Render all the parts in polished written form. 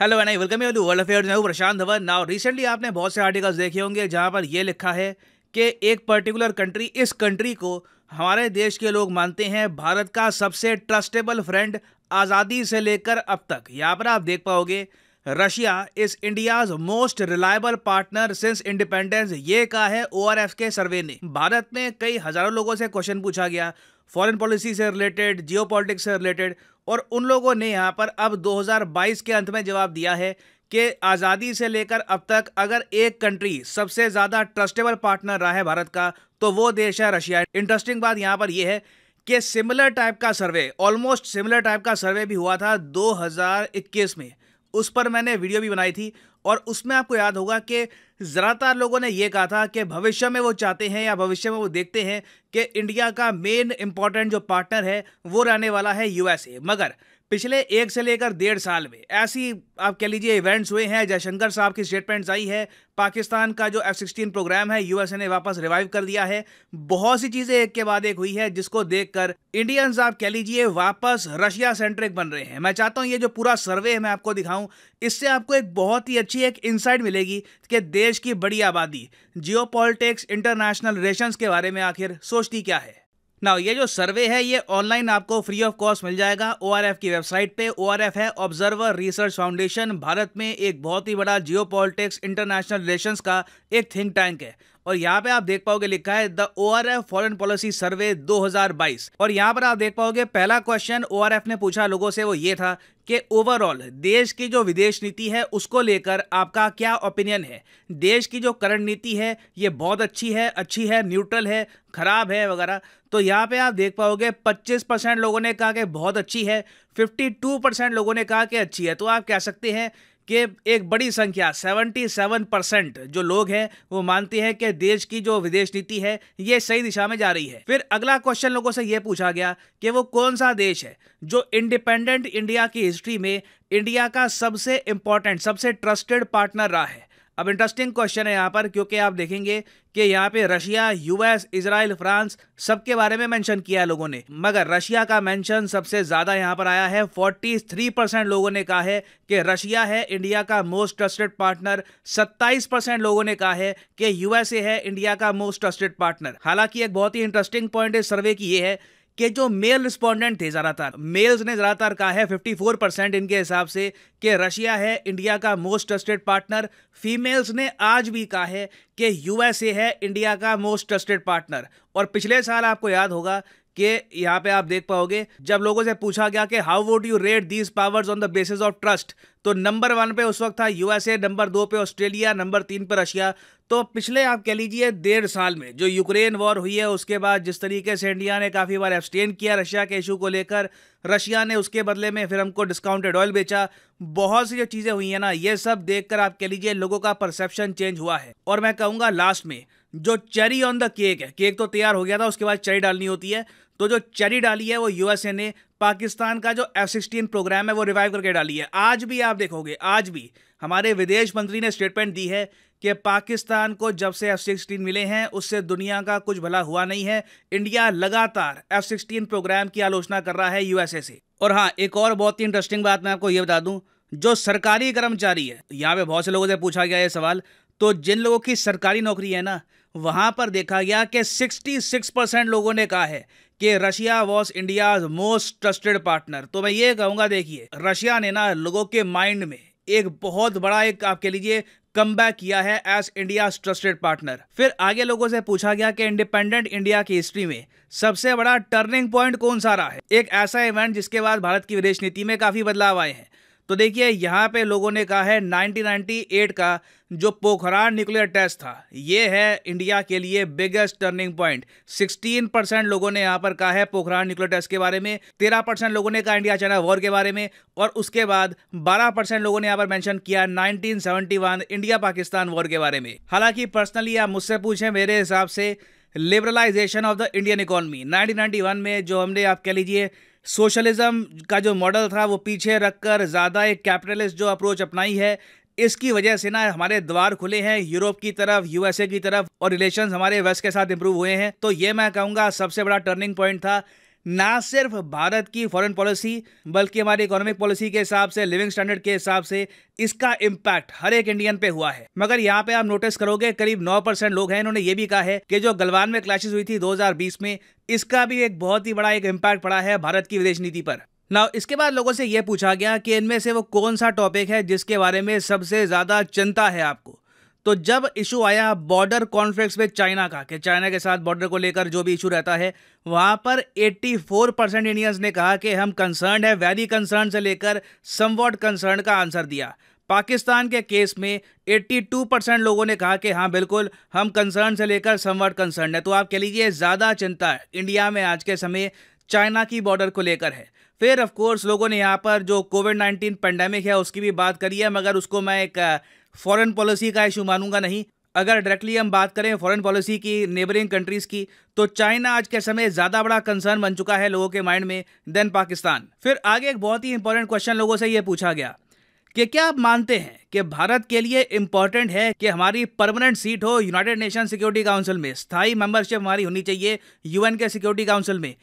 Hello and I welcome you to world affairs. मैं हूं प्रशांत Dhawan. Now recently आपने बहुत से आर्टिकल्स देखे होंगे जहां पर यह लिखा है कि एक पर्टिकुलर कंट्री, इस कंट्री को हमारे देश के लोग मानते हैं भारत का सबसे ट्रस्टेबल फ्रेंड आज़ादी से लेकर अब तक। यहाँ पर आप देख पाओगे Russia is India's most reliable partner since independence, ये कहा है ओआरएफ के सर्वे ने। भारत में कई हजारों लोगों से क्वेश्चन पूछा गया फॉरेन पॉलिसी से रिलेटेड, जियोपॉलिटिक्स से रिलेटेड, और उन लोगों ने यहाँ पर अब 2022 के अंत में जवाब दिया है कि आज़ादी से लेकर अब तक अगर एक कंट्री सबसे ज़्यादा ट्रस्टेबल पार्टनर रहा है भारत का तो वो देश है रशिया। इंटरेस्टिंग बात यहाँ पर यह है कि सिमिलर टाइप का सर्वे, ऑलमोस्ट सिमिलर टाइप का सर्वे भी हुआ था 2021 में। उस पर मैंने वीडियो भी बनाई थी और उसमें आपको याद होगा कि ज़्यादातर लोगों ने यह कहा था कि भविष्य में वो चाहते हैं या भविष्य में वो देखते हैं कि इंडिया का मेन इंपॉर्टेंट जो पार्टनर है वो रहने वाला है यूएसए। मगर पिछले 1 से लेकर 1.5 साल में ऐसी आप कह लीजिए इवेंट्स हुए हैं, जयशंकर साहब की स्टेटमेंट्स आई है, पाकिस्तान का जो F-16 प्रोग्राम है यूएसए ने वापस रिवाइव कर दिया है, बहुत सी चीज़ें एक के बाद एक हुई है जिसको देखकर इंडियंस आप कह लीजिए वापस रशिया सेंट्रिक बन रहे हैं। मैं चाहता हूं ये जो पूरा सर्वे है मैं आपको दिखाऊं, इससे आपको एक बहुत ही अच्छी एक इंसाइट मिलेगी कि देश की बड़ी आबादी जियोपॉलिटिक्स, इंटरनेशनल रिलेशंस के बारे में आखिर सोचती क्या है। नाउ ये जो सर्वे है ये ऑनलाइन आपको फ्री ऑफ कॉस्ट मिल जाएगा ओआरएफ की वेबसाइट पे। ओआरएफ है ऑब्जर्वर रिसर्च फाउंडेशन, भारत में एक बहुत ही बड़ा जियोपॉलिटिक्स, इंटरनेशनल रिलेशंस का एक थिंक टैंक है। और यहाँ पे आप देख पाओगे लिखा है द ओआरएफ फॉरेन पॉलिसी सर्वे 2022। और यहाँ पर आप देख पाओगे पहला क्वेश्चन ओआरएफ ने पूछा लोगों से वो ये था कि ओवरऑल देश की जो विदेश नीति है उसको लेकर आपका क्या ओपिनियन है। देश की जो करंट नीति है ये बहुत अच्छी है, न्यूट्रल है, खराब है वगैरह। तो यहाँ पे आप देख पाओगे 25% लोगों ने कहा कि बहुत अच्छी है, 52% लोगों ने कहा कि अच्छी है। तो आप कह सकते हैं कि एक बड़ी संख्या 77% जो लोग हैं वो मानते हैं कि देश की जो विदेश नीति है ये सही दिशा में जा रही है। फिर अगला क्वेश्चन लोगों से ये पूछा गया कि वो कौन सा देश है जो इंडिपेंडेंट इंडिया की हिस्ट्री में इंडिया का सबसे इंपॉर्टेंट, सबसे ट्रस्टेड पार्टनर रहा है। अब इंटरेस्टिंग क्वेश्चन है यहाँ पर, क्योंकि आप देखेंगे कि यहाँ पे रशिया, यूएस, इजराइल, फ्रांस सबके बारे में मेंशन किया है लोगों ने, मगर रशिया का मेंशन सबसे ज्यादा यहाँ पर आया है। 43% लोगों ने कहा है कि रशिया है इंडिया का मोस्ट ट्रस्टेड पार्टनर। 27% लोगों ने कहा है कि यूएसए है इंडिया का मोस्ट ट्रस्टेड पार्टनर। हालांकि एक बहुत ही इंटरेस्टिंग पॉइंट इस सर्वे की ये है कि जो मेल रिस्पोंडेंट थे, ज्यादातर मेल्स ने ज्यादातर कहा है 54% इनके हिसाब से कि रशिया है इंडिया का मोस्ट ट्रस्टेड पार्टनर। फीमेल्स ने आज भी कहा है कि यूएसए है इंडिया का मोस्ट ट्रस्टेड पार्टनर। और पिछले साल आपको याद होगा कि यहाँ पे आप देख पाओगे जब लोगों से पूछा गया कि how would you rate these powers on the basis of trust, तो नंबर 1 पे उस वक्त था यूएसए, नंबर 2 पे ऑस्ट्रेलिया, नंबर 3 पे रशिया। तो पिछले आप कह लीजिए 1.5 साल में जो यूक्रेन वॉर हुई है उसके बाद जिस तरीके से इंडिया ने काफ़ी बार एब्सटेन किया रशिया के इशू को लेकर, रशिया ने उसके बदले में फिर हमको डिस्काउंटेड ऑयल बेचा, बहुत सी जो चीज़ें हुई है ना, ये सब देखकर आप कह लीजिए लोगों का परसेप्शन चेंज हुआ है। और मैं कहूँगा लास्ट में जो चेरी ऑन द केक है, केक तो तैयार हो गया था, उसके बाद चेरी डालनी होती है, तो जो चेरी डाली है वो यूएसए ने पाकिस्तान का जो F-16 प्रोग्राम है वो रिवाइव करके डाली है। आज भी आप देखोगे, आज भी हमारे विदेश मंत्री ने स्टेटमेंट दी है कि पाकिस्तान को जब से F-16 मिले हैं उससे दुनिया का कुछ भला हुआ नहीं है। इंडिया लगातार F-16 प्रोग्राम की आलोचना कर रहा है यूएसए से। और हाँ, एक और बहुत ही इंटरेस्टिंग बात मैं आपको ये बता दूं, जो सरकारी कर्मचारी है, यहाँ पे बहुत से लोगों से पूछा गया ये सवाल, तो जिन लोगों की सरकारी नौकरी है ना, वहां पर देखा गया कि 66% लोगों ने कहा है कि Russia was India's most trusted partner. तो मैं ये कहूँगा, देखिए रशिया ने ना लोगों के माइंड में एक बहुत बड़ा एक आप कह लीजिए कमबैक किया है एज इंडिया ट्रस्टेड पार्टनर। फिर आगे लोगों से पूछा गया कि इंडिपेंडेंट इंडिया की हिस्ट्री में सबसे बड़ा टर्निंग पॉइंट कौन सा रहा है, एक ऐसा इवेंट जिसके बाद भारत की विदेश नीति में काफ़ी बदलाव आए हैं। तो देखिए यहाँ पे लोगों ने कहा है 1998 का जो पोखरान न्यूक्लियर टेस्ट था ये है इंडिया के लिए बिगेस्ट टर्निंग पॉइंट। 16% लोगों ने यहाँ पर कहा है पोखरान न्यूक्लियर टेस्ट के बारे में, 13% लोगों ने कहा इंडिया चाइना वॉर के बारे में, और उसके बाद 12% लोगों ने यहाँ पर मेंशन किया 1971 इंडिया पाकिस्तान वॉर के बारे में। हालांकि पर्सनली आप मुझसे पूछें, मेरे हिसाब से liberalisation of the Indian economy 1991 में जो हमने आप कह लीजिए सोशलिज्म का जो मॉडल था वो पीछे रखकर ज़्यादा एक कैपिटलिस्ट जो अप्रोच अपनाई है, इसकी वजह से ना हमारे द्वार खुले हैं यूरोप की तरफ, यूएसए की तरफ, और रिलेशंस हमारे वेस्ट के साथ इंप्रूव हुए हैं। तो ये मैं कहूँगा सबसे बड़ा टर्निंग पॉइंट था ना सिर्फ भारत की फॉरेन पॉलिसी बल्कि हमारी इकोनॉमिक पॉलिसी के हिसाब से, लिविंग स्टैंडर्ड के हिसाब से इसका इम्पैक्ट हर एक इंडियन पे हुआ है। मगर यहाँ पे आप नोटिस करोगे करीब 9% लोग हैं, इन्होंने ये भी कहा है कि जो गलवान में क्लैशेस हुई थी 2020 में, इसका भी एक बहुत ही बड़ा एक इम्पैक्ट पड़ा है भारत की विदेश नीति पर। नाउ इसके बाद लोगों से यह पूछा गया कि इनमें से वो कौन सा टॉपिक है जिसके बारे में सबसे ज्यादा चिंता है आपको। तो जब इशू आया बॉर्डर कॉन्फ्लिक्ट्स विद चाइना का, कि चाइना के साथ बॉर्डर को लेकर जो भी इशू रहता है, वहां पर 84% इंडियंस ने कहा कि हम कंसर्न है, वेरी कंसर्न से लेकर समवॉट कंसर्न का आंसर दिया। पाकिस्तान के केस में 82% लोगों ने कहा कि हाँ बिल्कुल हम कंसर्न से लेकर समवॉट कंसर्न है। तो आप कह लीजिए ज्यादा चिंता है इंडिया में आज के समय चाइना की बॉर्डर को लेकर है। फिर ऑफ कोर्स लोगों ने यहाँ पर जो कोविड-19 पेंडेमिक है उसकी भी बात करी है, मगर उसको मैं एक फॉरेन पॉलिसी का इशू मानूंगा नहीं। अगर डायरेक्टली हम बात करें फॉरेन पॉलिसी की, नेबरिंग कंट्रीज की, तो चाइना आज के समय ज्यादा बड़ा कंसर्न बन चुका है लोगों के माइंड में देन पाकिस्तान। फिर आगे एक बहुत ही इंपॉर्टेंट क्वेश्चन लोगों से यह पूछा गया कि क्या आप मानते हैं कि भारत के लिए इंपॉर्टेंट है कि हमारी परमानेंट सीट हो यूनाइटेड नेशन सिक्योरिटी काउंसिल में, स्थायी मेंबरशिप हमारी होनी चाहिए यूएन के सिक्योरिटी काउंसिल में।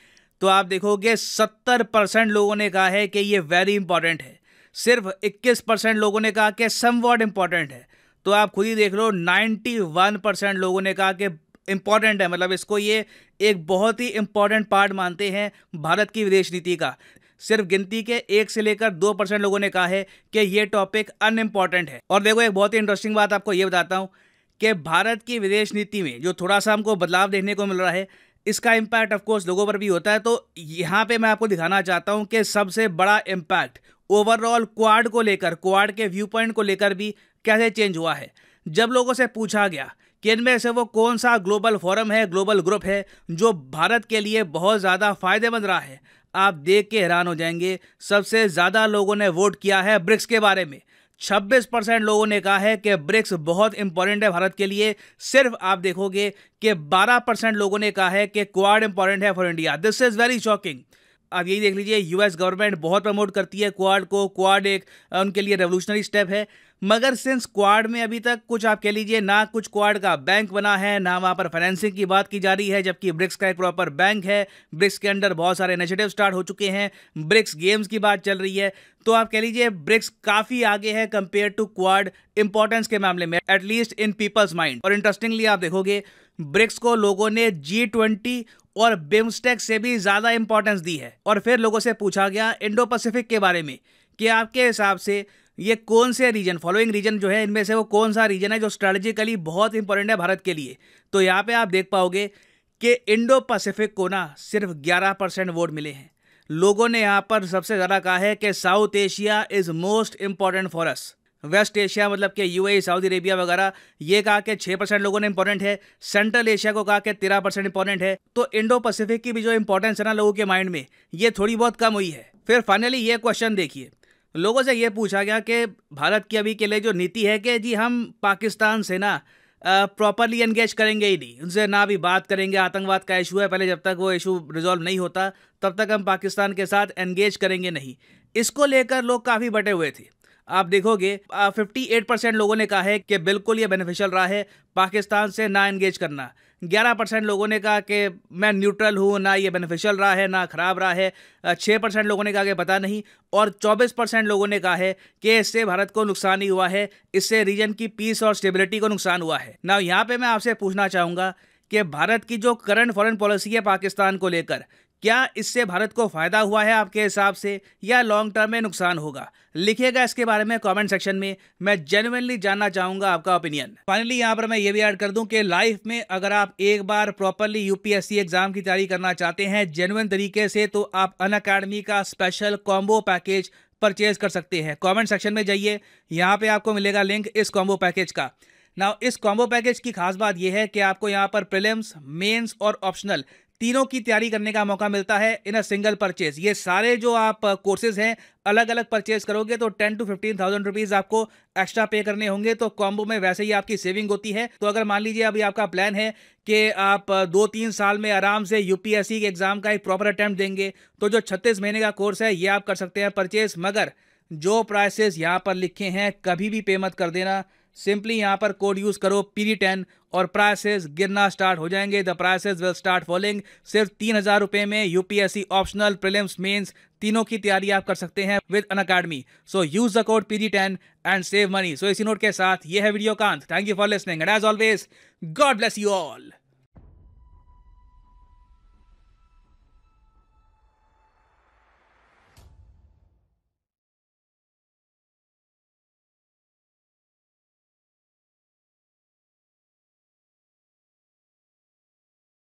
तो आप देखोगे 70% लोगों ने कहा है कि ये वेरी इंपॉर्टेंट है, सिर्फ 21% लोगों ने कहा कि समवॉट इंपॉर्टेंट है। तो आप खुद ही देख लो 91% लोगों ने कहा कि इंपॉर्टेंट है, मतलब इसको ये एक बहुत ही इंपॉर्टेंट पार्ट मानते हैं भारत की विदेश नीति का। सिर्फ गिनती के 1 से लेकर 2% लोगों ने कहा है कि ये टॉपिक अनइम्पॉर्टेंट है। और देखो एक बहुत ही इंटरेस्टिंग बात आपको ये बताता हूँ कि भारत की विदेश नीति में जो थोड़ा सा हमको बदलाव देखने को मिल रहा है, इसका इम्पैक्ट ऑफ कोर्स लोगों पर भी होता है। तो यहाँ पे मैं आपको दिखाना चाहता हूँ कि सबसे बड़ा इम्पैक्ट ओवरऑल क्वाड को लेकर, क्वाड के व्यू पॉइंट को लेकर भी कैसे चेंज हुआ है। जब लोगों से पूछा गया कि इनमें से वो कौन सा ग्लोबल फोरम है, ग्लोबल ग्रुप है जो भारत के लिए बहुत ज़्यादा फायदेमंद रहा है, आप देख के हैरान हो जाएंगे। सबसे ज़्यादा लोगों ने वोट किया है ब्रिक्स के बारे में। 26% लोगों ने कहा है कि ब्रिक्स बहुत इंपॉर्टेंट है भारत के लिए। सिर्फ आप देखोगे कि 12% लोगों ने कहा है कि क्वाड इंपॉर्टेंट है for India. This is very shocking. आप यही देख लीजिए, यूएस गवर्नमेंट बहुत प्रमोट करती है क्वाड को, क्वाड एक उनके लिए रेवोल्यूशनरी स्टेप है। मगर सिंस क्वाड में अभी तक कुछ आप कह लीजिए ना कुछ क्वाड का बैंक बना है, ना वहाँ पर फाइनेंसिंग की बात की जा रही है, जबकि ब्रिक्स का एक प्रॉपर बैंक है। ब्रिक्स के अंडर बहुत सारे इनिशिएटिव स्टार्ट हो चुके हैं, ब्रिक्स गेम्स की बात चल रही है। तो आप कह लीजिए ब्रिक्स काफ़ी आगे है कंपेयर टू क्वाड इंपॉर्टेंस के मामले में, एटलीस्ट इन पीपल्स माइंड। और इंटरेस्टिंगली आप देखोगे ब्रिक्स को लोगों ने G20 और बिम्स्टेक से भी ज़्यादा इंपॉर्टेंस दी है। और फिर लोगों से पूछा गया इंडो पैसिफिक के बारे में कि आपके हिसाब से ये कौन से रीजन, फॉलोइंग रीजन जो है इनमें से वो कौन सा रीजन है जो स्ट्रेटेजिकली बहुत इंपॉर्टेंट है भारत के लिए। तो यहाँ पे आप देख पाओगे कि इंडो पैसिफिक को ना सिर्फ 11% वोट मिले हैं। लोगों ने यहाँ पर सबसे ज़्यादा कहा है कि South Asia is most important for us. West Asia मतलब कि यूएई, सऊदी अरेबिया वगैरह, ये कहा कि 6% लोगों ने इंपॉर्टेंट है। सेंट्रल एशिया को कहा कि 13% इंपॉर्टेंट है। तो इंडो पैसिफिक की भी जो इंपॉर्टेंस है ना लोगों के माइंड में, ये थोड़ी बहुत कम हुई है। फिर फाइनली ये क्वेश्चन देखिए, लोगों से ये पूछा गया कि भारत की अभी के लिए जो नीति है कि जी हम पाकिस्तान से ना प्रॉपरली एंगेज करेंगे ही नहीं, उनसे ना भी बात करेंगे। आतंकवाद का इशू है, पहले जब तक वो इशू रिजॉल्व नहीं होता तब तक हम पाकिस्तान के साथ एंगेज करेंगे नहीं। इसको लेकर लोग काफ़ी बटे हुए थे। आप देखोगे 58% लोगों ने कहा है कि बिल्कुल ये बेनिफिशियल रहा है पाकिस्तान से ना एंगेज करना। 11% लोगों ने कहा कि मैं न्यूट्रल हूँ, ना ये बेनिफिशियल रहा है ना ख़राब रहा है। 6% लोगों ने कहा कि पता नहीं। और 24% लोगों ने कहा है कि इससे भारत को नुकसान ही हुआ है, इससे रीजन की पीस और स्टेबिलिटी को नुकसान हुआ है। ना यहाँ पे मैं आपसे पूछना चाहूँगा कि भारत की जो करंट फॉरेन पॉलिसी है पाकिस्तान को लेकर, क्या इससे भारत को फायदा हुआ है आपके हिसाब से, या लॉन्ग टर्म में नुकसान होगा? लिखिएगा इसके बारे में कमेंट सेक्शन में, मैं जेन्युइनली जानना चाहूंगा आपका ओपिनियन। फाइनली यहाँ पर मैं ये भी ऐड कर दूं कि लाइफ में अगर आप एक बार प्रॉपरली यूपीएससी एग्जाम की तैयारी करना चाहते हैं जेन्युइन तरीके से, तो आप अनअकैडमी का स्पेशल कॉम्बो पैकेज परचेज कर सकते हैं। कॉमेंट सेक्शन में जाइए, यहाँ पे आपको मिलेगा लिंक इस कॉम्बो पैकेज का। नाउ इस कॉम्बो पैकेज की खास बात यह है कि आपको यहाँ पर प्रीलिम्स, मेंस और ऑप्शनल तीनों की तैयारी करने का मौका मिलता है इन अ सिंगल परचेज। ये सारे जो आप कोर्सेज हैं अलग अलग परचेज करोगे तो 10 to 15,000 रुपीज़ आपको एक्स्ट्रा पे करने होंगे। तो कॉम्बो में वैसे ही आपकी सेविंग होती है। तो अगर मान लीजिए अभी आपका प्लान है कि आप 2-3 साल में आराम से यूपीएससी के एग्जाम का एक प्रॉपर अटेम्प्ट देंगे, तो जो 36 महीने का कोर्स है ये आप कर सकते हैं परचेज। मगर जो प्राइसेस यहाँ पर लिखे हैं कभी भी पे मत कर देना, सिंपली यहाँ पर कोड यूज करो PD10 और प्राइसेस गिरना स्टार्ट हो जाएंगे। The prices will start falling. सिर्फ 3,000 रुपए में UPSC ऑप्शनल, प्रीलिम्स, मेंस तीनों की तैयारी आप कर सकते हैं with Unacademy. So use the code PD10 and save money. So इसी नोट के साथ ये है वीडियो का अंत। Thank you for listening and as always God bless you all.